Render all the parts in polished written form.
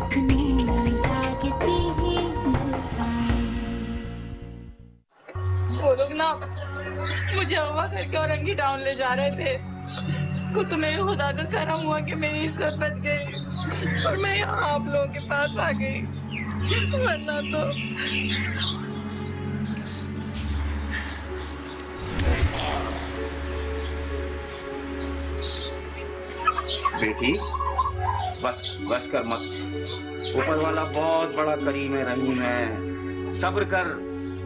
सपने में जागती ही मलकाएं। वो लोग ना मुझे हवा करके औरंगी टाउन ले जा रहे थे। वो तो मेरे खुदा का करम हुआ कि मेरी इज्जत बच गई और मैं यहाँ आप लोगों के पास आ गई, वरना तो। बेटी बस बस कर मत। ऊपर वाला बहुत बड़ा करीम है, रहीम है। सब्र कर,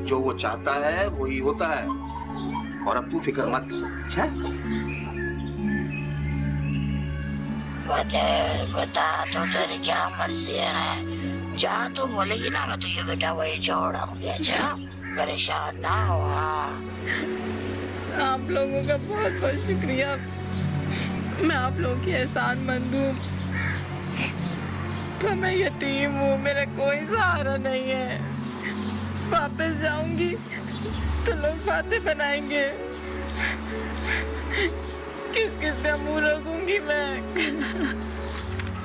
जो वो चाहता है वही होता है। और अब तू फिक्र मत कर। अच्छा? बता तो तेरी क्या मर्जी है। जहाँ तू बोलेगी ना मैं तुझे बेटा वही छोड़ूंगी। अच्छा परेशान ना हो। आप लोगों का बहुत बहुत शुक्रिया। मैं आप लोगों की एहसानमंद हूँ, पर मैं यतीम हूँ, मेरा कोई सहारा नहीं है। वापस जाऊंगी तो लोग बातें बनाएंगे, किस किस का मुंह रखूंगी मैं।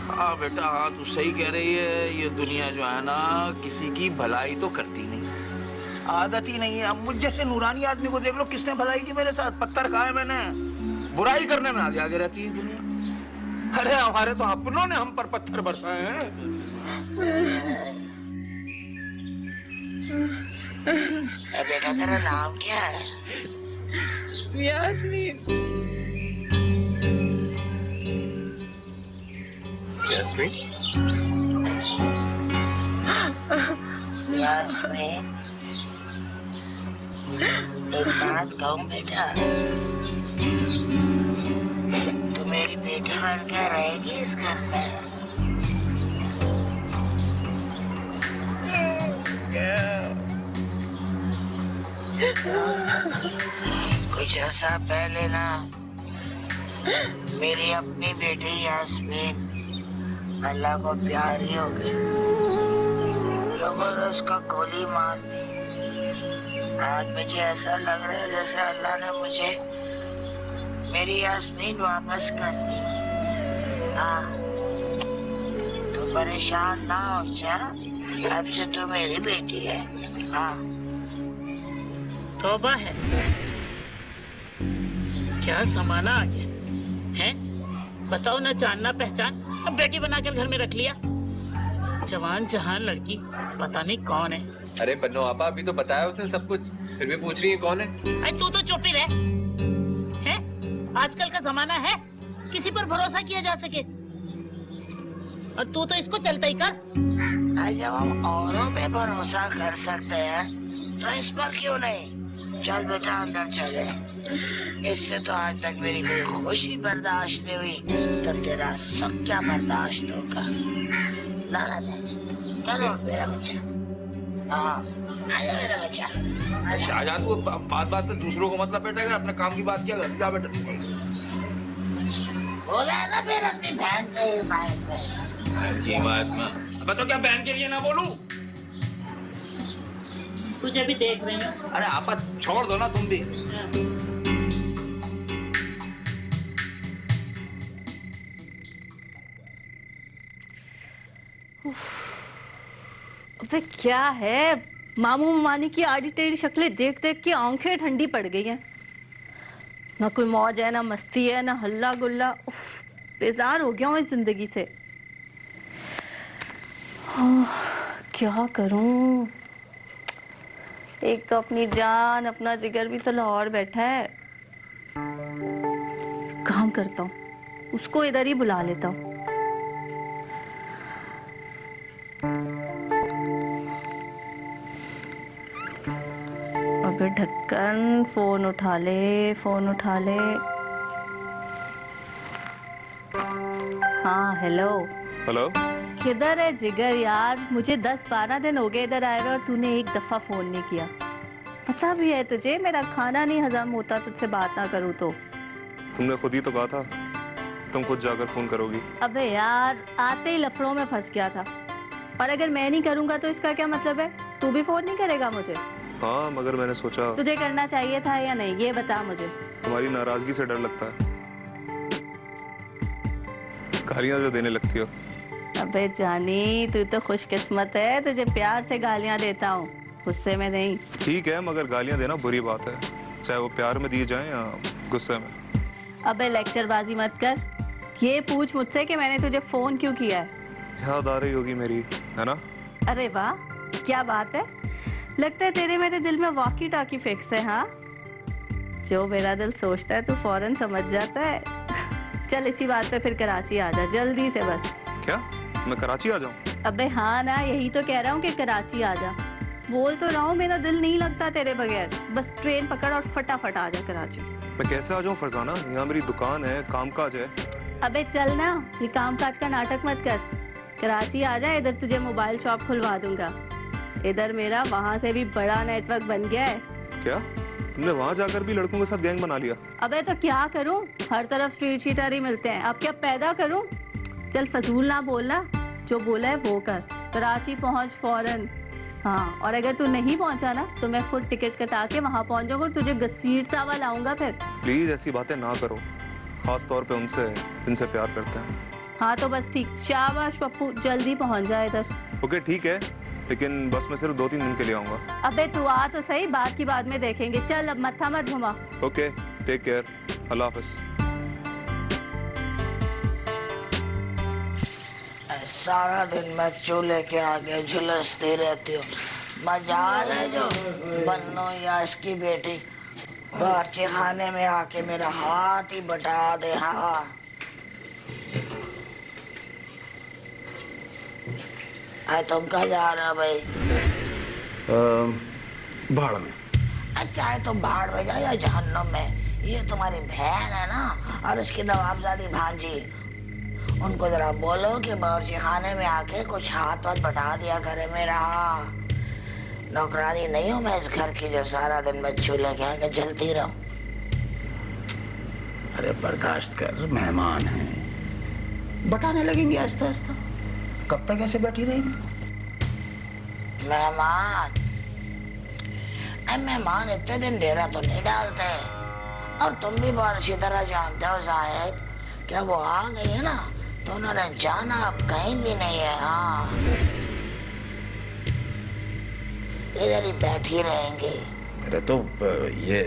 हाँ बेटा, हाँ तू सही कह रही है। ये दुनिया जो है ना किसी की भलाई तो करती नहीं, आदत ही नहीं है। अब मुझ जैसे नूरानी आदमी को देख लो, किसने भलाई की मेरे साथ? पत्थर खाए मैंने, बुराई करने में आगे आगे रहती है दुनिया। अरे हमारे तो अपनों ने हम पर पत्थर बरसाए हैं। बेटा तेरा नाम क्या है? यास्मीन। यास्मीन? यास्मीन, एक बात कहूँ बेटा, तू मेरी बेटी बन के रहेगी इस घर में। कुछ ऐसा पहले ना मेरी अपनी बेटी यास्मीन अल्लाह को प्यारी हो गई, लोगों ने उसको गोली मार दी। आज मुझे ऐसा लग रहा है जैसे अल्लाह ने मुझे मेरी यास्मीन वापस कर दी। हाँ, तू परेशान ना हो। जा, अब से तू मेरी बेटी है। हाँ। तौबा है, क्या जमाना आ गया है। बताओ ना, जानना पहचान, अब बेटी बनाकर घर में रख लिया। जवान जहान लड़की पता नहीं कौन है। अरे बन्नो आपा, अभी तो बताया उसने सब कुछ, फिर भी पूछ रही है कौन है। अरे तू तो चुप ही रह। है आजकल का जमाना है, किसी पर भरोसा किया जा सके। और तू तो इसको चलता ही कर। जब हम औरों पे भरोसा कर सकते हैं तो इस पर क्यों नहीं। चल बेटा अंदर चले। इससे तो आज तक मेरी कोई खुशी बर्दाश्त नहीं हुई, तो तेरा सब क्या बर्दाश्त होगा। लाना चलो मेरा बच्चा। हाँ आजा मेरा बच्चा। शाहजहां, तू बात बात पे दूसरों को मतलब बैठेगा, अपने काम की बात किया कर। जा बेटा। बोला ना फिर अपनी बहन के हिमायत में। ये बात ना, अब तो क्या बहन के लिए ना बोलूं? तुझे भी देख रहे हैं। अरे आपा छोड़ दो ना तुम भी। अबे क्या है, मामू मामी की आड़ी टेढ़ी शक्लें देख देख के आंखें ठंडी पड़ गई हैं। ना कोई मौज है, ना मस्ती है, ना हल्ला गुल्ला। उफ, बेजार हो गया हूँ इस जिंदगी से। क्या करूं? एक तो अपनी जान अपना जिगर भी तो लाहौर बैठा है। काम करता हूँ, उसको इधर ही बुला लेता हूँ। अबे ढक्कन, फोन उठा ले, फोन उठा ले। हाँ हेलो। हेलो, किधर है जिगर यार? मुझे 10-12 दिन हो गए इधर आए हुए और तूने एक दफा फोन नहीं किया। पता भी है तुझे मेरा खाना नहीं हजम होता तुझसे बात ना करूँ तो। तुमने खुद ही तो कहा था तुम खुद जाकर फोन करोगी। अबे यार, आते ही लफड़ों में फंस गया था। और अगर मैं नहीं करूँगा तो इसका क्या मतलब है? तू भी फोन नहीं करेगा मुझे? हाँ, मगर मैंने सोचा तुझे करना चाहिए था या नहीं, ये बता मुझे। तुम्हारी नाराजगी से डर लगता है, गालियाँ जो देने लगती हो। अबे जानी, तू तो खुशकिस्मत है, तुझे प्यार से गालियां देता हूँ, गुस्से में नहीं। ठीक है, मगर गालियां देना बुरी बात है, चाहे वो प्यार में दिए जाएं या गुस्से में। अबे लेक्चरबाजी मत कर, ये पूछ मुझसे कि मैंने तुझे फोन क्यों किया है। याद आ रही होगी मेरी, है ना? अरे वाह, क्या बात है, लगता है तेरे मेरे दिल में वॉकी टॉकी फिक्स है। हाँ, जो मेरा दिल सोचता है तू फौरन समझ जाता है। चल इसी बात पे फिर कराची आ जा जल्दी से बस। क्या मैं कराची आ जाऊं? अबे हाँ ना, यही तो कह रहा हूँ कि कराची आ जा। बोल तो रहा हूँ, मेरा दिल नहीं लगता तेरे बगैर। बस ट्रेन पकड़ और फटाफट आ जा कराची। मैं कैसे आ जाऊं फरजाना, यहाँ मेरी दुकान है, कामकाज है। अबे चल ना, ये कामकाज का नाटक मत कर, कराची आ जा, इधर तुझे मोबाइल शॉप खुलवा दूंगा। इधर मेरा वहाँ से भी बड़ा नेटवर्क बन गया है। क्या तुमने वहाँ जाकर भी लड़कों के साथ गैंग बना लिया? अबे तो क्या करूं, हर तरफ स्ट्रीट शीटर ही मिलते हैं, अब क्या पैदा करूं। चल फजूल ना बोलना, जो बोला है वो कर। कराची पहुंच फौरन। हाँ, और अगर तू नहीं पहुंचा ना तो मैं खुद टिकट कटा के वहाँ पहुंच जाऊंगा और तुझे घसीटता हुआ लाऊंगा फिर। प्लीज ऐसी बातें ना करो, खास तौर पे उनसे जिनसे प्यार करते हैं। हाँ तो बस ठीक, शाबाश पप्पू, जल्दी पहुंच जा इधर। ओके ठीक है, लेकिन बस मैं सिर्फ 2-3 दिन के लिए आऊंगा। अबे तू आ तो सही, बात की बाद में देखेंगे। चल अब मत्था मत घुमा। ओके, टेक केयर, अल्लाह हाफिज। सारा दिन मैं चूल्हे के आगे झुलसती रहती हूँ। मजाल है जो बन्नो या इसकी बेटी बावर्ची खाने में आके मेरा हाथ ही बटा दे। हाँ, तुम कहाँ जा रहे हो भाई? भाड़ में। चाहे तुम भाड़ में जाओ या जहन्नुम में, ये तुम्हारी बहन है ना, और उसकी नवाबजादी भांजी। उनको जरा बोलो कि बावर्ची खाने में आके कुछ हाथ वाथ बटा दिया करे मेरा। नौकरानी नहीं हूँ मैं इस घर की जो सारा दिन मैं चूल्हे के आगे जलती रहूं। अरे बर्दाश्त कर, मेहमान हैं, बटाने लगेंगे आहिस्ता आहिस्ता। कब तक ऐसे बैठी रहेंगी? मेहमान? मेहमान इतने दिन डेरा तो नहीं डालते, और तुम भी बहुत अच्छी तरह जानते हो जाहिद, क्या वो आ गई है ना तो उन्होंने जाना अब कहीं भी नहीं है। हाँ, इधर ही बैठी रहेंगी। अरे तो ये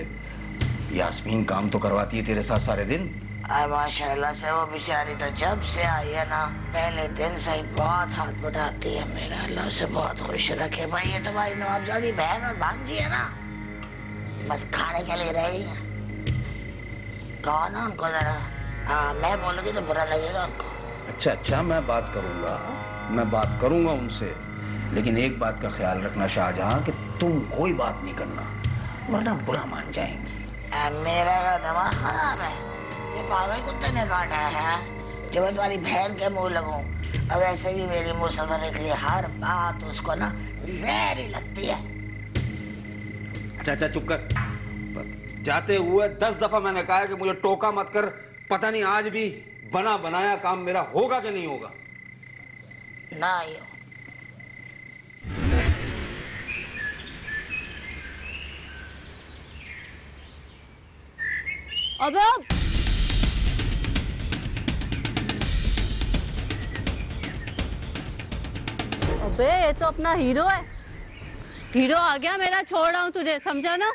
यास्मीन काम तो करवाती है तेरे साथ सारे दिन? माशाल्लाह से वो बेचारी तो जब से आई है ना, पहले दिन से ही बहुत हाथ बटाती है मेरा। अल्लाह से बहुत खुश रखे भाई। ये तो भाई नवाबजादी बहन और भांजी है ना, बस खाने के लिए रही है। कहो ना उनको जरा। हाँ, मैं बोलूँगी तो बुरा लगेगा उनको। अच्छा, मैं बात करूंगा उनसे, लेकिन एक बात का ख्याल रखना शाहजहां कि तुम कोई बात नहीं करना, वरना बुरा मान जाएंगी। मेरा दिमाग खराब है, ये पागल कुत्ते ने काटा है जो मैं तुम्हारी बहन के मुंह लगूं। अब ऐसे भी मेरी मुंह से निकली हर बात उसको ना जहर ही लगती है। अच्छा चुप कर। जाते हुए 10 दफा मैंने कहा है कि मुझे टोका मत कर। पता नहीं आज भी बना बनाया काम मेरा होगा कि नहीं होगा। ना ही हो। अबे ये तो अपना हीरो है। हीरो आ गया मेरा, छोड़ रहा हूँ तुझे, समझा ना?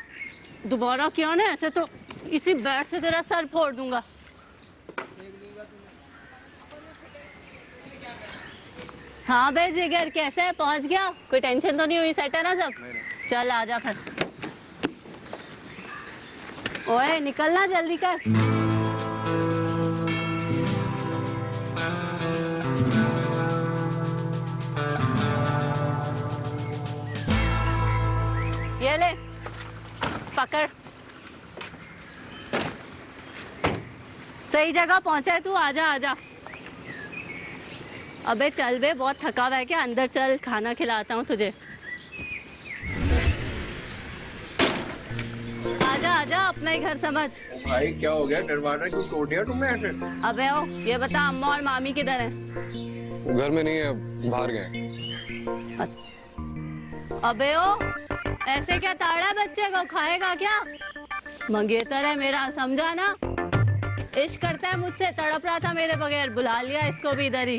दोबारा किया ना ऐसे तो इसी बैट से तेरा सर फोड़ दूंगा। हाँ बे जिगर, कैसे है, पहुंच गया? कोई टेंशन तो नहीं हुई? सेट है ना सब? चल आजा फिर। ओए निकलना जल्दी कर। ये ले पकड़। सही जगह पहुंचा है तू, आजा आजा। अबे चल बे, बहुत थका हुआ है क्या? अंदर चल, खाना खिलाता हूँ तुझे। आजा आजा, अपना ही घर समझ। भाई क्या हो गया, दरवाजा क्यों तोड़ दिया तुमने ऐसे? अबे ओ, ये बता अम्मा और मामी किधर हैं? घर में नहीं है, बाहर गए। अबे ओ, ऐसे क्या ताड़ा बच्चे को, खाएगा क्या? मंगेतर है मेरा, समझा ना? इश्क करता है मुझसे, तड़प रहा था मेरे बगैर, बुला लिया इसको भी इधर ही।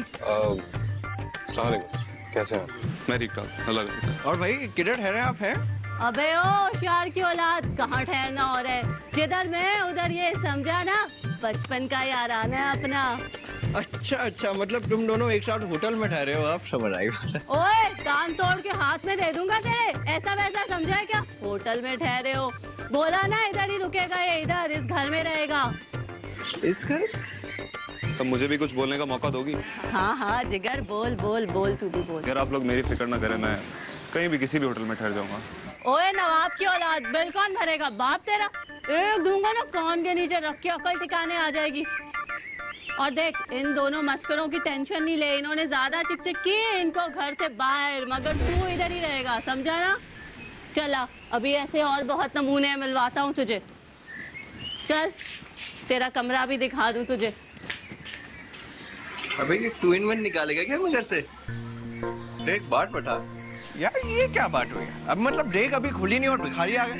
अस्सलाम वालेकुम, कैसे हैं? मैं ठीक ठाक, अल्लाह का शुक्र है। और भाई किधर ठहरे आप हैं? अबे ओ होशियार की औलाद, कहाँ ठहरना हो रहा है? जिधर मैं उधर ये, समझा ना? बचपन का याराना है अपना। अच्छा, मतलब तुम दोनों एक साथ होटल में ठहरे हो, आप समझ आई बात। ओए कान तोड़ के हाथ में दे दूंगा तेरे, ऐसा वैसा समझा है क्या? होटल में ठहरे हो, बोला ना इधर ही रुकेगा, ये इधर इस घर में रहेगा। इस घर? तब मुझे भी कुछ बोलने का मौका दोगी? हाँ जिगर, बोल बोल बोल, तू भी बोल। यार आप लोग मेरी फिक्र ना करें, मैं कहीं भी किसी भी होटल में ठहर जाऊंगा। ओए नवाब की औलाद, बिल कौन भरेगा? बाप तेरा। एक दूंगा ना कान के नीचे रख के, अकल ठिकाने आ जाएगी। और देख, इन दोनों मस्करों की टेंशन नहीं ले, इन्होंने ज्यादा चिक की, इनको घर से बाहर, मगर तू इधर ही रहेगा, समझा ना? चला, अभी ऐसे और बहुत नमूने मिलवाता हूँ तुझे। चल, तेरा कमरा भी दिखा दूँ तुझे। अबे ये 2-in-1 निकालेगा क्या मैं घर से? एक बात बता यार, ये क्या बात हुई? अब मतलब देख अभी खुली नहीं और भिखारी आ गए।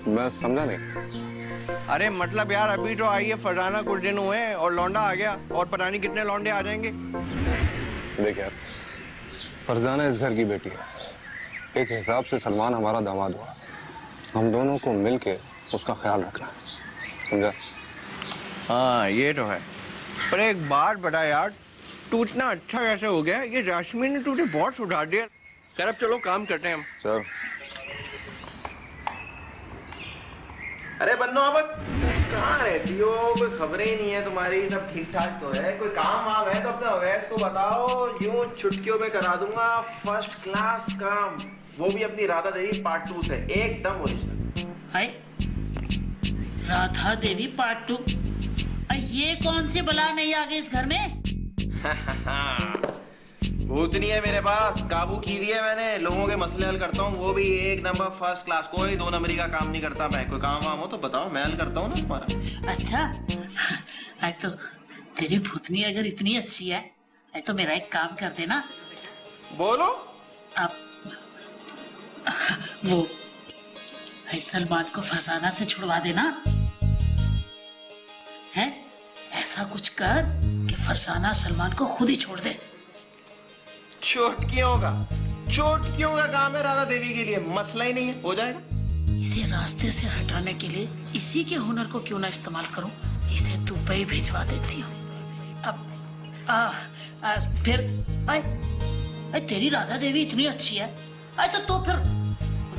मैं समझा नहीं। अरे मतलब यार अभी तो आई है फरजाना, कुछ दिन हुए हैं और लौंडा आ गया, और पता नहीं कितने लौंडे आ जाएंगे। देख यार, फरजाना इस घर की बेटी है, इस हिसाब से सलमान हमारा दामाद हुआ। हम दोनों को मिलके उसका ख्याल रखना, समझा? हाँ ये तो है, पर एक बात बता यार, तू इतना अच्छा कैसे हो गया? ये जास्मीन ने तुझे बहुत सुधार दिया। खैर अब चलो काम करते हैं हम। चल। अरे बन्नो, अब कहाँ रहती हो? कोई खबरें ही नहीं है तुम्हारी। सब ठीक ठाक तो है? कोई काम वाम है तो अपने अवैस को बताओ, यूं चुटकियों में करा दूंगा फर्स्ट क्लास काम, वो भी अपनी राधा देवी पार्ट 2 से, एकदम ओरिजिनल। हाय, राधा देवी पार्ट 2? ये कौन सी बला नहीं आ गई इस घर में? भूतनी है मेरे पास, काबू की हुई है मैंने, लोगों के मसले हल करता हूँ, वो भी एक नंबर फर्स्ट क्लास। कोई 2 नंबरी का काम नहीं करता मैं। कोई काम वाम हो तो बताओ, मैं हल करता हूँ ना तुम्हारा। अच्छा, आज तो तेरी भूतनी अगर इतनी अच्छी है तो मेरा एक काम कर देना। बोलो। अब वो सलमान को फरजाना से छुड़वा देना है। ऐसा कुछ कर कि फरजाना सलमान को खुद ही छोड़ दे। चोटकियों का काम है राधा देवी के लिए, मसला ही नहीं है, हो जाएगा। इसे रास्ते से हटाने के लिए इसी के हुनर को क्यों ना इस्तेमाल करूं, इसे दुबई भिजवा देती हूँ। अब फिर आए तेरी राधा देवी इतनी अच्छी है, तो फिर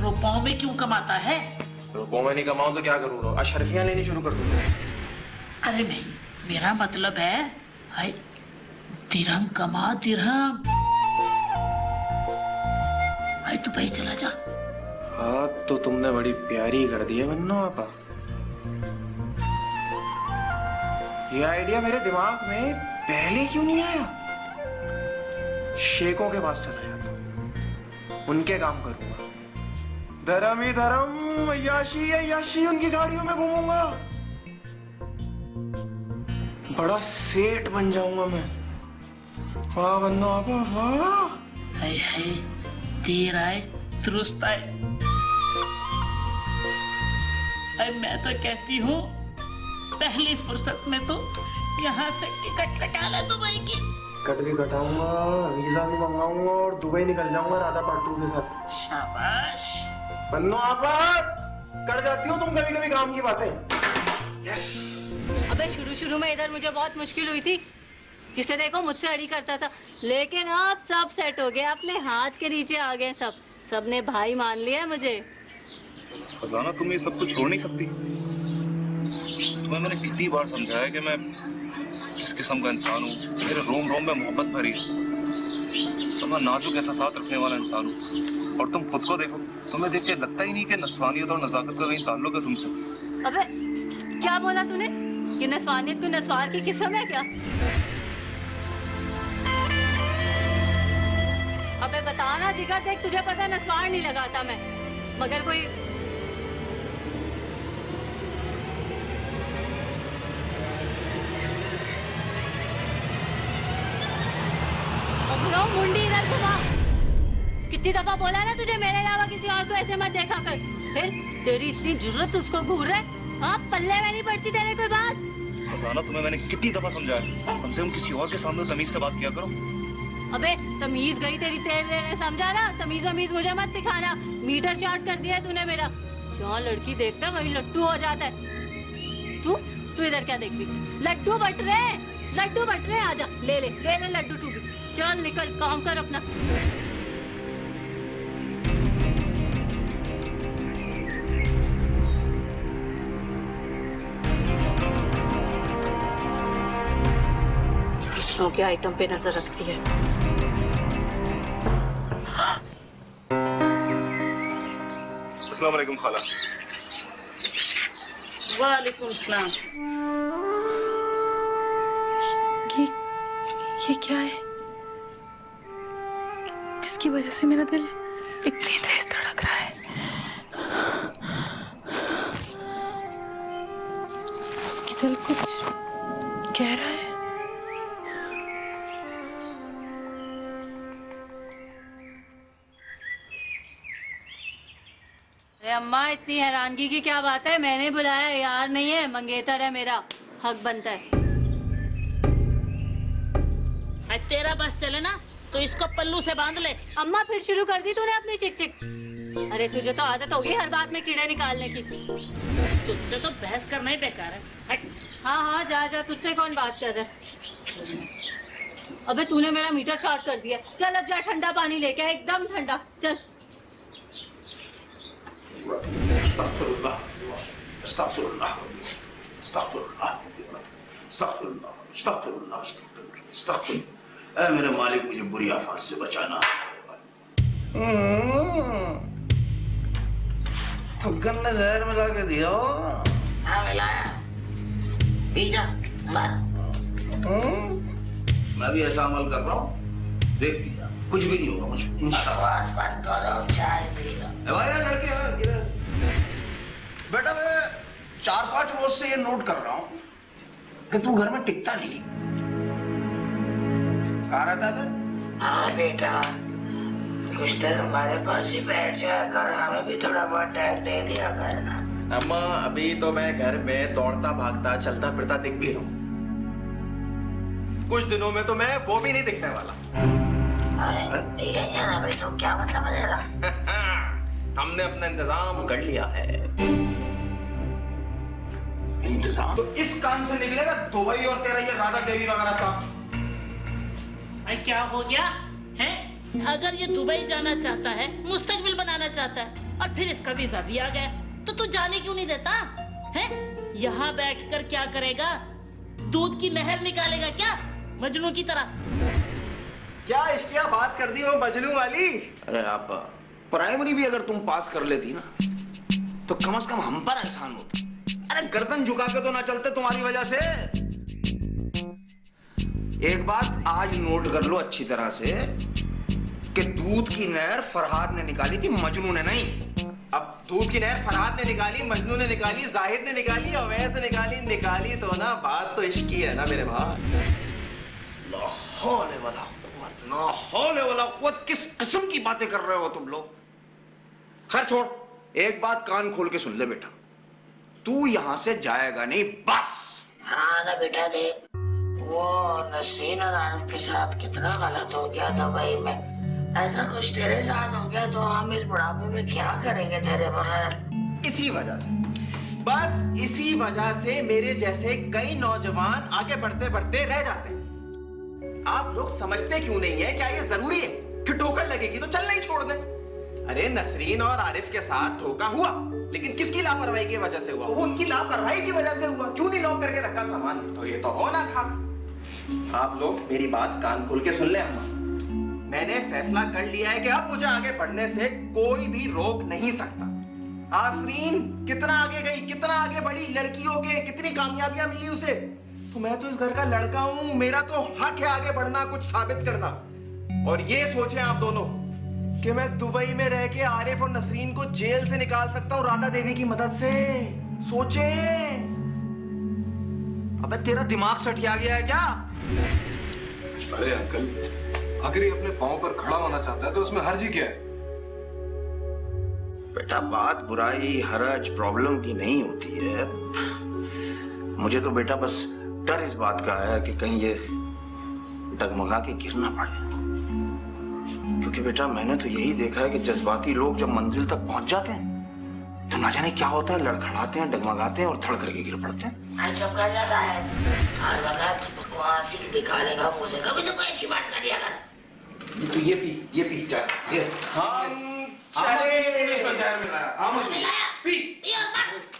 रुपयों में क्यों कमाता है? रुपयों में नहीं कमाऊं तो क्या करूँ? अशरफियां लेनी शुरू कर दूंगा। अरे नहीं, मेरा मतलब है दिरहम कमा, दिरहम। दुबई चला जा। हाँ तो तुमने बड़ी प्यारी कर दी है बन्नो आपा। ये आइडिया मेरे दिमाग में पहले क्यों नहीं आया? शेखों के पास चला जाता, उनके काम करूंगा, धर्म ही धर्म, अय्याशी अय्याशी, उनकी गाड़ियों में घूमूंगा, बड़ा सेठ बन जाऊंगा मैं। वाह बन्नो आपा वाह। है देर आए दुरुस्त आए। मैं तो कहती हूँ पहली फुर्सत में तो यहाँ से टिकट कटा ले दुबई की। टिकट भी कटाऊंगा, वीजा भी मंगाऊंगा और दुबई निकल जाऊंगा राधा पार्ट 2 के साथ। शाबाश बन्नो आपा, कर जाती हो तुम कभी कभी काम की बातें। यस। अबे शुरू में इधर मुझे बहुत मुश्किल हुई थी, जिसे देखो मुझसे अड़ी करता था, लेकिन अब सब सेट हो गया, अपने हाथ के नीचे आ गए सबने भाई मान लिया मुझे। फरजाना, तुम ये सब कुछ छोड़ नहीं सकती। तुम्हें मैंने कितनी बार समझाया कि मैं किस किस्म का इंसान हूँ, मेरे रोम रोम में मोहब्बत भरी है, तो मैं नाजुक एहसास रखने वाला इंसान हूँ। और तुम खुद को देखो, तुम्हें देख के लगता ही नहीं कि नस्वानियत और नजाकत का कहीं ताल्लुक है तुमसे। अबे क्या बोला तूने? ये नस्वानियत को नस्वार की किस्म है क्या? अबे बता ना जिगर, देख तुझे पता है नस्वार नहीं लगाता मैं, मगर कोई मुंडी इधर घुमा। कितनी दफा बोला ना तुझे मेरे अलावा किसी और को ऐसे मत देखा कर। फिर तेरी इतनी जुर्रत उसको घूर रहा है? हाँ, पल्ले में नहीं पड़ती तेरे कोई बात? फरजाना, तुम्हें मैंने कितनी दफा समझाया, कम से कम किसी और के सामने तमीज से बात किया करो। अबे तमीज गई तेरी तेल लेने, समझा ना? तमीज वमीज मुझे मत सिखाना। मीटर शॉर्ट कर दिया तूने मेरा। जहाँ लड़की देखता है वही लट्टू हो जाता है। तू इधर क्या देख रही? लड्डू बट रहे, आजा ले ले लड्डू तू भी। चल निकल, काम कर अपना। दूसरों के आइटम पे नजर रखती है। अस्सलाम वालेकुम खाला। वालेकुम सलाम। ये क्या है जिसकी वजह से मेरा दिल इतनी तेज धड़क रहा है? कि दिल कुछ कह रहा है। अरे अम्मा, इतनी हैरानगी की क्या बात है? मैंने बुलाया, यार नहीं है, मंगेतर है मेरा, हक बनता है। आज तेरा बस चले ना तो इसको पल्लू से बांध ले। अम्मा फिर शुरू कर दी तूने अपनी चिक चिक। अरे तुझे तो आदत होगी हर बात में कीड़े निकालने की। तुझसे तो बहस करना ही बेकार है। हट। हाँ जा, तुझसे कौन बात कर रहा है? अबे तूने मेरा मीटर शॉर्ट कर दिया। चल अब जा ठंडा पानी लेके आ, एकदम ठंडा। चल। अस्तगफिरुल्लाह, अस्तगफिरुल्लाह, अस्तगफिरुल्लाह, अस्तगफिरुल्लाह, अस्तगफिरुल्लाह, अस्तगफिरुल्लाह। ऐ मेरे मालिक, मुझे बुरी आफत से बचाना। फुक्कन ने जहर मिला के दिया। हाँ मिलाया। पी जा, मर। मैं भी ऐसा अमल कर रहा हूँ, देखती जा, कुछ भी नहीं होगा मुझे। बकवास बंद करो, चाय पी लो। भाई लड़के किधर? बेटा मैं 4-5 रोज से ये नोट कर रहा हूँ कि तू घर में टिकता नहीं। कहाँ रहता है? हाँ बेटा, कुछ देर हमारे पास ही बैठ जाया कर, हमें भी थोड़ा बहुत टाइम दे दिया करना। अम्मा अभी तो मैं घर में दौड़ता भागता चलता फिरता दिख भी रहा हूँ। कुछ दिनों में तो मैं वो भी नहीं दिखने वाला। ठीक है ना भाई, तो क्या मतलब है तेरा? हमने अपना इंतजाम कर लिया है। इंतजाम तो इस कान से निकलेगा दुबई और तेरा ये राधा देवी वगैरह सब। भाई क्या हो गया है? अगर ये दुबई जाना चाहता है, मुस्तकबिल बनाना चाहता है, और फिर इसका वीजा भी आ गया, तो तू जाने क्यों नहीं देता है? यहाँ बैठकर क्या करेगा? दूध की नहर निकालेगा क्या, मजनू की तरह? क्या इश्किया बात कर दी वो मजनू वाली? अरे आप प्राइमरी भी अगर तुम पास कर लेती ना तो कम से कम हम पर एहसान होता। अरे गर्दन झुका के तो ना चलते तुम्हारी वजह से। एक बात आज नोट कर लो अच्छी तरह से कि दूध की नहर फरहाद ने निकाली थी, मजनू ने नहीं। अब दूध की नहर फरहाद ने निकाली, मजनू ने निकाली, जाहिद ने निकाली, अवैस ने निकाली तो ना बात तो इश्क की है ना मेरे भाई। ला हौले वला कुव्वत, ला हौले वला कुव्वत, किस किस्म की बातें कर रहे हो तुम लोग? खैर छोड़, एक बात कान खोल के सुन ले बेटा, तू यहां से जाएगा नहीं बस। हाँ ना बेटा, देख वो नसरीन और आरिफ के साथ कितना गलत हो गया दुबई में। ऐसा कुछ तेरे साथ हो गया तो हम इस बुढ़ापे में क्या करेंगे तेरे बगैर? इसी वजह से, बस इसी वजह से मेरे जैसे कई नौजवान आगे बढ़ते बढ़ते रह जाते हैं। आप लोग समझते क्यों नहीं है? क्या ये जरूरी है कि ठोकर लगेगी तो चलना ही छोड़ दें? अरे नसरीन और आरिफ के साथ धोखा हुआ, लेकिन किसकी लापरवाही की वजह से हुआ? वो उनकी लापरवाही की वजह से हुआ। क्यों नहीं लॉक करके रखा सामान? तो ये तो होना था। आप लोग मेरी बात कान खोल के सुन ले अम्मा, मैंने फैसला कर लिया है कि अब मुझे आगे बढ़ने से कोई भी रोक नहीं सकता। आफरीन कितना आगे गई, कितना आगे बढ़ी, लड़कियों के कितनी कामयाबियां मिली उसे। तो मैं तो इस घर का लड़का हूं, मेरा तो हक है आगे बढ़ना, कुछ साबित करना। और ये सोचें आप दोनों कि मैं दुबई में रह के आरिफ और नसरीन को जेल से निकाल सकता हूं राधा देवी की मदद से। सोचें। अबे तेरा दिमाग सठिया गया है क्या? अरे अंकल, अगर ये अपने पांव पर खड़ा होना चाहता है तो उसमें हर्ज ही क्या है? बेटा बात बुराई हरज प्रॉब्लम की नहीं होती है। मुझे तो बेटा बस डर इस बात का है कि कहीं ये डगमगा के गिर ना पड़े। क्योंकि बेटा मैंने तो यही देखा है कि जज्बाती लोग जब मंजिल तक पहुंच जाते हैं तो ना जाने क्या होता है, लड़खड़ाते हैं, डगमगाते हैं और धड़ करके गिर पड़ते हैं। चुप कर जाता है हर वक्त बकवासी निकालेगा मुंह से, कभी तो कोई अच्छी बात कर दिया कर। तो ये पी जा, ये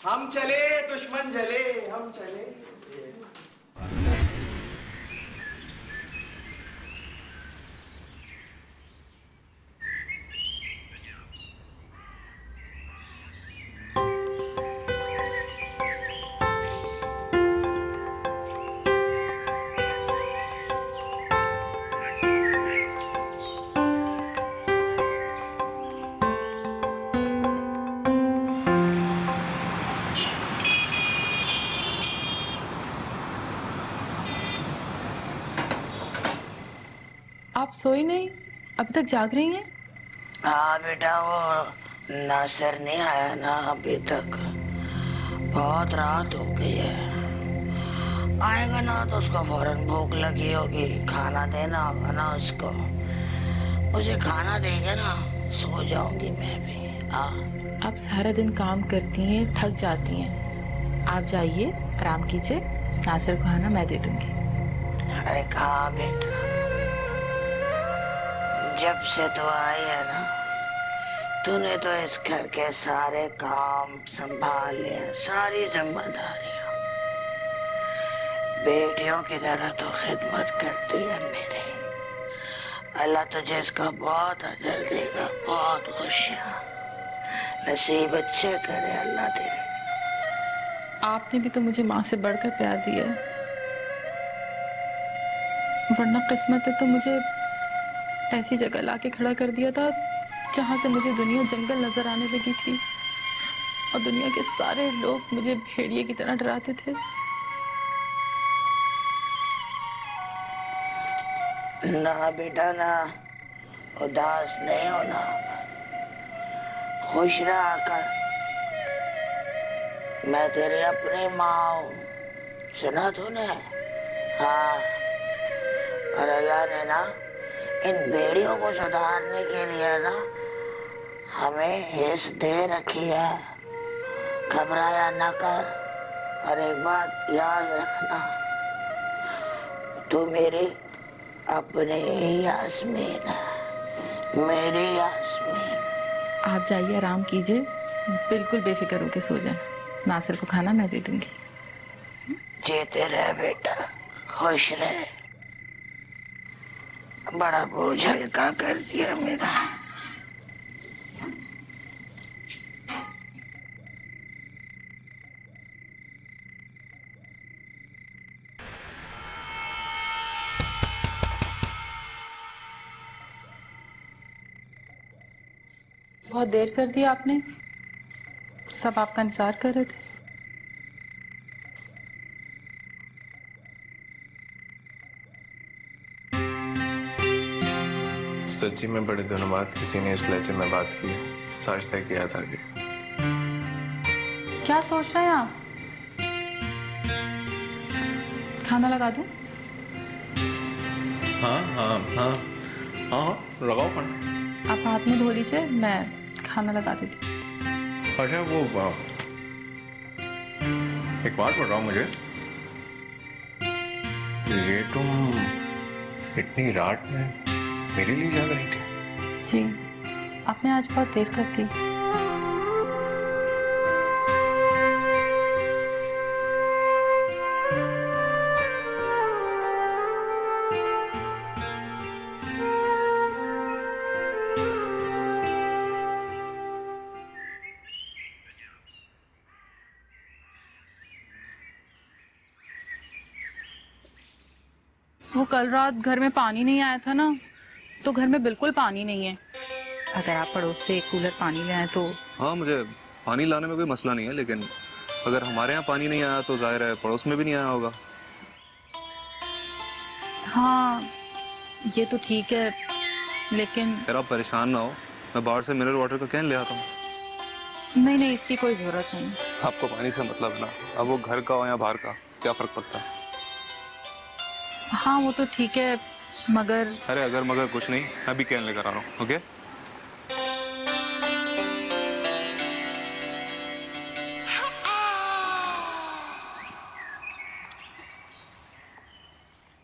हम चले दुश्मन जले, हम चले। आप सोई नहीं, अभी तक जाग रही हैं? हाँ बेटा, वो नासिर नहीं आया ना अभी तक, बहुत रात हो गई है। आएगा ना तो उसको फौरन भूख लगी होगी, खाना देना होगा ना उसको। मुझे खाना देगा ना सो जाऊंगी मैं भी। आप सारा दिन काम करती हैं, थक जाती हैं। आप जाइए, आराम कीजिए, नासिर को खाना मैं दे दूंगी। अरे कहाँ बेटा, जब से तो आई है ना तूने तो इस घर के सारे काम संभाल लिए, सारी जिम्मेदारियां। बेटियों की तरह तो खिदमत करती है मेरी। अल्लाह तुझे इसका बहुत अजर देगा, बहुत खुशियां नसीब अच्छे करे अल्लाह तेरे। आपने भी तो मुझे माँ से बढ़कर प्यार दिया है, वरना किस्मत है तो मुझे ऐसी जगह लाके खड़ा कर दिया था जहां से मुझे दुनिया जंगल नजर आने लगी थी और दुनिया के सारे लोग मुझे भेड़िए की तरह डराते थे। ना बेटा ना, उदास नहीं होना, खुश रहा कर। मैं तेरी अपनी माँ हूँ, सुना तूने? हाँ, और अल्लाह ने ना इन भेड़ियों को सुधारने के लिए ना हमें हिस्स दे रखी है। घबराया न कर, और एक बात याद रखना, तू मेरी अपनी यास्मीन है, मेरी यास्मीन। आप जाइए, आराम कीजिए, बिल्कुल बेफिक्र होके सो जाएं। नासिर को खाना मैं दे दूंगी। जीते रहे बेटा, खुश रहे। बड़ा बोझ हल्का कर दिया मेरा। बहुत देर कर दिया आपने, सब आपका इंतजार कर रहे थे। सच्ची में बड़े दिनों बाद किसी ने इस लहजे में बात की, साजदा की याद आ गई। क्या सोच रहे हैं आप? खाना लगा दूं? हाँ हाँ हाँ हाँ, लगाओ खाना। आप हाथ में धो लीजिए, मैं खाना लगा देती हूँ। अच्छा वो एक बात बताओ मुझे, ये तुम इतनी रात में मेरे लिए जाग रही थी? जी, आपने आज बहुत देर कर दी। वो कल रात घर में पानी नहीं आया था ना, तो घर में बिल्कुल पानी नहीं है। अगर आप पड़ोस से एक कूलर पानी ले आए तो। हाँ, मुझे पानी लाने में कोई मसला नहीं है, लेकिन अगर हमारे यहाँ पानी नहीं आया तो जाहिर है पड़ोस में भी नहीं आया होगा। हाँ, ये तो ठीक है, लेकिन अगर आप परेशान ना हो, मैं बाहर से मिनरल वाटर का कैन ले आता हूँ। नहीं नहीं, इसकी कोई जरूरत नहीं। आपको पानी से मतलब ना, अब वो घर का हो या बाहर का, क्या फर्क पड़ता है? हाँ वो तो ठीक है, मगर अरे अगर मगर कुछ नहीं, मैं भी कैन लेकर आ रहा हूँ। ओके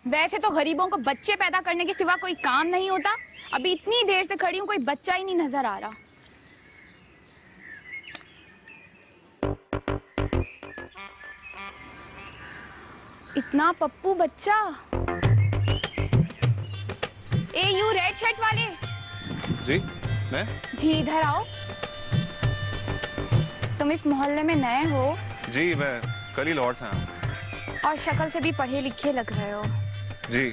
वैसे तो गरीबों को बच्चे पैदा करने के सिवा कोई काम नहीं होता। अभी इतनी देर से खड़ी हूँ, कोई बच्चा ही नहीं नजर आ रहा। इतना पप्पू बच्चा। ए यू रेड शर्ट वाले। जी मैं? जी इधर आओ। तुम इस मोहल्ले में नए हो? जी मैं कल ही लाहौर से आया हूँ। और शक्ल से भी पढ़े लिखे लग रहे हो। जी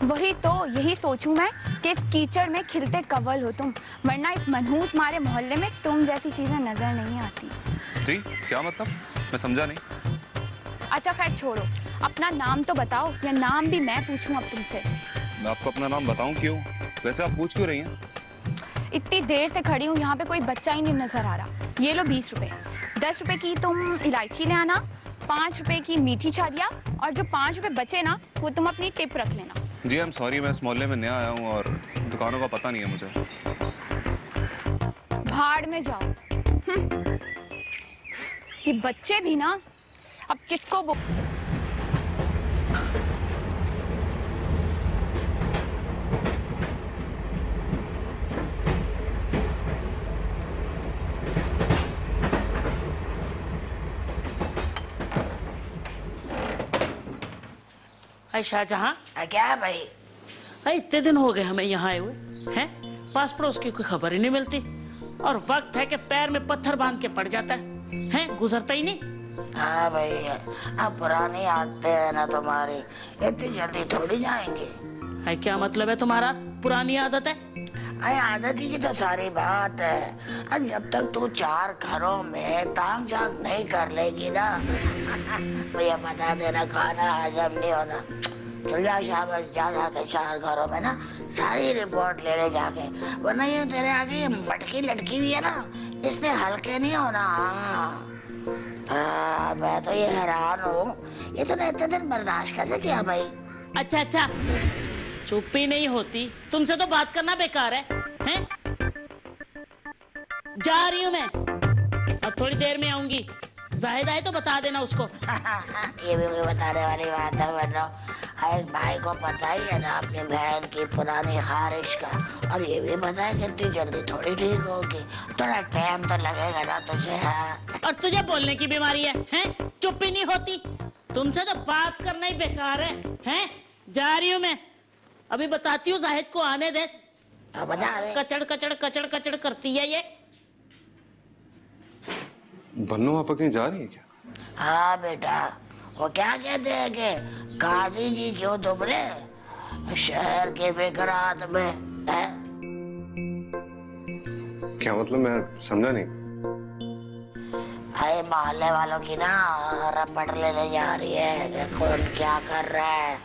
वही तो, यही सोचूं मैं कि इस कीचड़ में खिलते कवल हो तुम, वरना इस मनहूस मारे मोहल्ले में तुम जैसी चीजें नजर नहीं आती। जी क्या मतलब? मैं समझा नहीं। अच्छा खैर छोड़ो, अपना नाम तो बताओ, या नाम भी मैं पूछूं अब तुमसे? मैं आपको अपना नाम बताऊं क्यों? वैसे आप पूछ क्यों रही हैं? इतनी देर से खड़ी हूँ, यहाँ पे कोई बच्चा ही नहीं नजर आ रहा। ये लो 20 रुपए। 10 रुपए की तुम इलायची ले आना, 5 रुपए की मीठी छालिया, और जो 5 रुपए बचे ना वो तुम अपनी टिप रख लेना। जी आई एम सॉरी, मैं इस मोहल्ले में नया आया हूँ और दुकानों का पता नहीं है मुझे। भाड़ में जाओ। ये बच्चे भी ना, अब किसको शाहजहां, क्या भाई? इतने दिन हो गए हमें यहाँ आए हुए हैं, पास पड़ोस की कोई खबर ही नहीं मिलती, और वक्त है कि पैर में पत्थर बांध के पड़ जाता है, गुजरता ही नहीं। हाँ भाई, अब पुरानी आदतें हैं ना तुम्हारी, इतनी जल्दी थोड़ी जाएंगे। क्या मतलब है तुम्हारा पुरानी आदत है? अरे आदत ही की तो सारी बात है। अब जब तक तू 4 घरों में तांग झांक नहीं कर लेगी ना, मुझे बता देना खाना हजम नहीं होना। चल जा शाबाश, जा जाके 4 घरों में ना सारी रिपोर्ट ले ले जाके, वरना ये तेरे आगे ये मटकी लटकी हुई है ना, इसने हल्के नहीं होना। मैं तो ये हैरान हूँ, ये तूने इतने दिन बर्दाश्त कैसे किया भाई? अच्छा अच्छा, चुप ही नहीं होती, तुमसे तो बात करना बेकार है, हैं? जा रही हूँ मैं, और थोड़ी देर में आऊंगी। जाहिद आए तो बता देना उसको। ये भी कोई बताने वाली बात है? वरना एक भाई को पता ही है ना अपनी बहन की पुरानी खारिश का, और ये भी पता है कितनी जल्दी थोड़ी ठीक होगी, थोड़ा टाइम तो लगेगा ना तुझे। हाँ। और तुझे बोलने की बीमारी है, हैं? चुप ही नहीं होती, तुमसे तो बात करना ही बेकार है, हैं? जा रही हूँ मैं, अभी बताती हूँ, जाहिद को आने दे। बता दे। कचड़ कचड़ कचड़ कचड़ करती है ये। बन्नू आप कहीं जा रही है क्या? हाँ बेटा, वो क्या कहते हैं कि काजी जी क्यों दुबरे, शहर के फिक्रात में है? क्या मतलब? मैं समझा नहीं। भाई मोहल्ले वालों की ना रपट लेने जा रही है कि कौन क्या कर रहा है,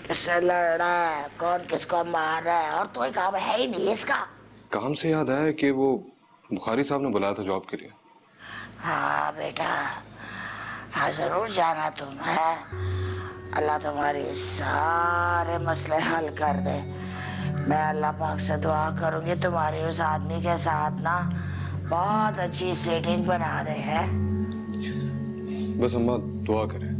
किससे लड़ रहा है, कौन किसको मार रहा है, और कोई काम है ही नहीं इसका। काम से याद आया कि वो बुखारी साहब ने बुलाया था जॉब के लिए। हाँ बेटा, हाँ जरूर जाना तुम, है। अल्लाह तुम्हारी सारे मसले हल कर दे। मैं अल्लाह पाक से दुआ करूंगी तुम्हारी उस आदमी के साथ ना बहुत अच्छी सेटिंग बना दे, है। बस अम्मा दुआ करें,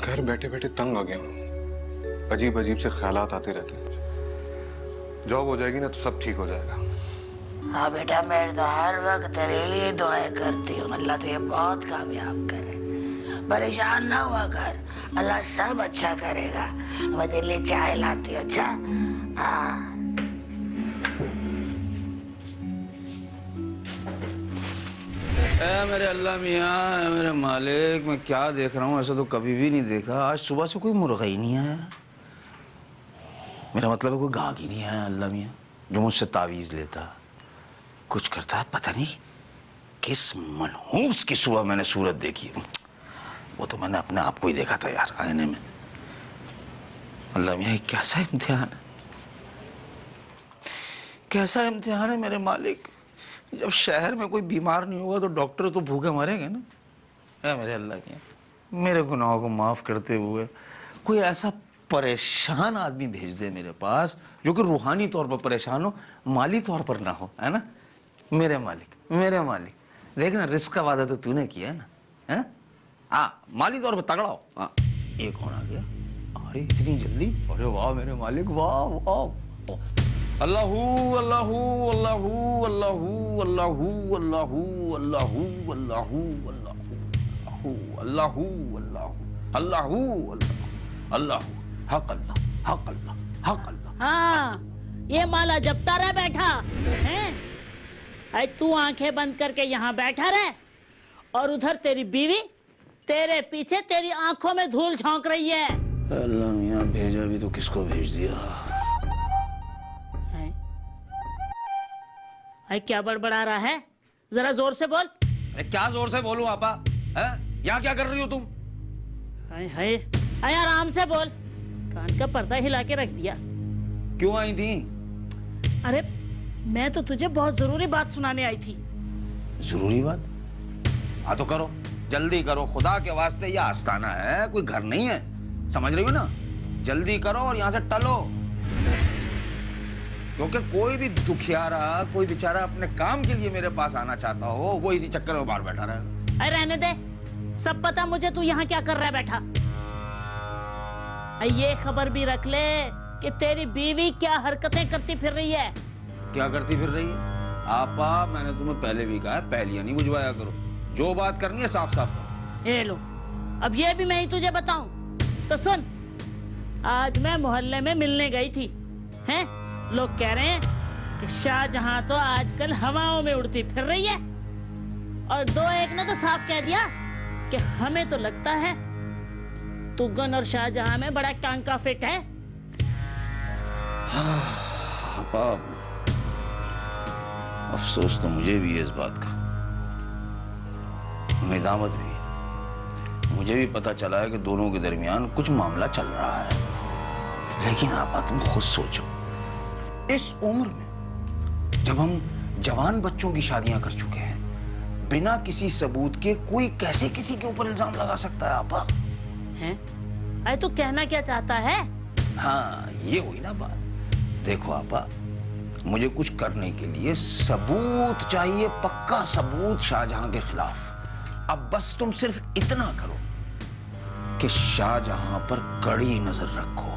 घर बैठे बैठे तंग आ गया हूँ, अजीब अजीब से ख्यालात आते रहते हैं। जॉब हो जाएगी ना तो सब ठीक हो जाएगा। हाँ बेटा, मैं तो हर वक्त तेरे लिए दुआएं करती हूँ, अल्लाह तुझे बहुत कामयाब करे। परेशान ना हुआ कर, अल्लाह सब अच्छा करेगा। मैं तेरे लिए चाय लाती हूँ, अच्छा? हाँ। मेरे अल्लाह मियाँ, मेरे मालिक, मैं क्या देख रहा हूँ, ऐसा तो कभी भी नहीं देखा। आज सुबह से कोई मुर्गा ही नहीं आया। मेरा मतलब है कोई गाहक ही नहीं आया अल्लाह मियाँ, जो मुझसे तावीज़ लेता, कुछ करता है। पता नहीं किस मनहूस की सुबह मैंने सूरत देखी, वो तो मैंने अपने आप को ही देखा था यार आईने में। अल्लाह मियाँ, कैसा इम्तिहान है, कैसा इम्तिहान है मेरे मालिक। जब शहर में कोई बीमार नहीं होगा तो डॉक्टर तो भूखे मरेंगे ना। है मेरे अल्लाह मियाँ, मेरे गुनाहों को माफ़ करते हुए कोई ऐसा परेशान आदमी भेज दे मेरे पास, जो कि रूहानी तौर पर परेशान हो, माली तौर पर ना हो, है ना? मेरे मालिक देख ना, रिस्क का वादा तो तूने किया है ना, है? हाँ, माली तौर पर तगड़ा हो। हाँ, ये कौन आ गया? अरे इतनी जल्दी? अरे वाह मेरे मालिक, वाह वाह। अल्लाहू अल्लाहू अल्लाहू अल्लाहू अल्लाहू अल्लाहू अल्लाहू अल्लाहू अल्लाहू अल्लाहू अल्लाहू अल्लाहू अल्लाहू हक अल्लाह हक अल्लाह हक अल्लाह। हाँ, ये माला जपता रह बैठा है। अरे तू आंखें बंद करके यहाँ बैठा रहे, और उधर तेरी बीवी तेरे पीछे तेरी आंखों में धूल झोंक रही है। अल्लाह मियां, भेजा भी तो किसको भेज दिया? अरे क्या बड़बड़ा रहा है? जरा जोर से बोल। अरे क्या जोर से बोलूं आपा? हैं? यहाँ क्या कर रही हो तुम? हाय हाय, अरे आराम से बोल। कान का पर्दा हिला के रख दिया। क्यों आई थी? अरे मैं तो तुझे बहुत जरूरी बात सुनाने आई थी। जरूरी बात? हाँ तो करो, जल्दी करो, खुदा के वास्ते। ये आस्ताना है, कोई घर नहीं है, समझ रही हो ना? जल्दी करो और यहाँ से टलो, क्योंकि कोई भी दुखियारा, कोई बेचारा अपने काम के लिए मेरे पास आना चाहता हो, वो इसी चक्कर में बाहर बैठा रहेगा। अरे रहने दे, सब पता मुझे तू यहाँ क्या कर रहा है बैठा। ये खबर भी रख ले कि तेरी बीवी क्या हरकतें करती फिर रही है। क्या करती फिर रही है? आपा, मैंने तुम्हें पहले भी कहा है, पहलियां नहीं बुझवाया करो, जो बात करनी है साफ साफ करो। ये लो, अब ये भी मैं ही तुझे बताऊं तो सुन। आज मैं मोहल्ले में मिलने गई थी, हैं? लोग कह रहे हैं कि शाहजहां तो आजकल हवाओं में उड़ती फिर रही है, और दो एक ने तो साफ कह दिया कि हमें तो लगता है तुगन और शाहजहां में बड़ा टांका फिट है। आपा, अफसोस तो मुझे भी है इस बात का, निदामत भी है। मुझे भी पता चला है कि दोनों के दरमियान कुछ मामला चल रहा है, लेकिन आपा तुम खुद सोचो, इस उम्र में जब हम जवान बच्चों की शादियां कर चुके हैं, बिना किसी सबूत के कोई कैसे किसी के ऊपर इल्जाम लगा सकता है आपा? हैं? अरे तू कहना क्या चाहता है? हाँ, ये हुई ना बात। देखो आपा, मुझे कुछ करने के लिए सबूत चाहिए, पक्का सबूत शाहजहां के खिलाफ। अब बस तुम सिर्फ इतना करो कि शाहजहां पर कड़ी नजर रखो,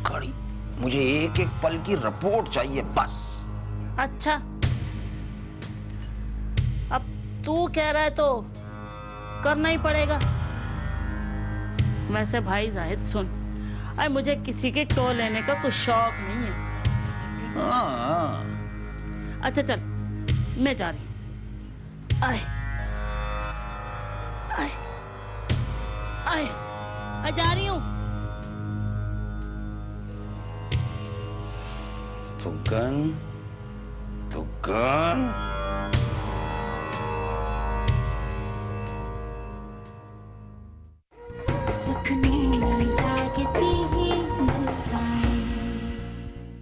कड़ी। मुझे एक एक पल की रिपोर्ट चाहिए, बस। अच्छा, अब तू कह रहा है तो करना ही पड़ेगा। वैसे भाई जाहिद सुन, अरे मुझे किसी के टो लेने का कुछ शौक नहीं है। अच्छा चल, मैं जा रही हूँ। आए आए आए, मैं जा रही हूँ। तुगन सपने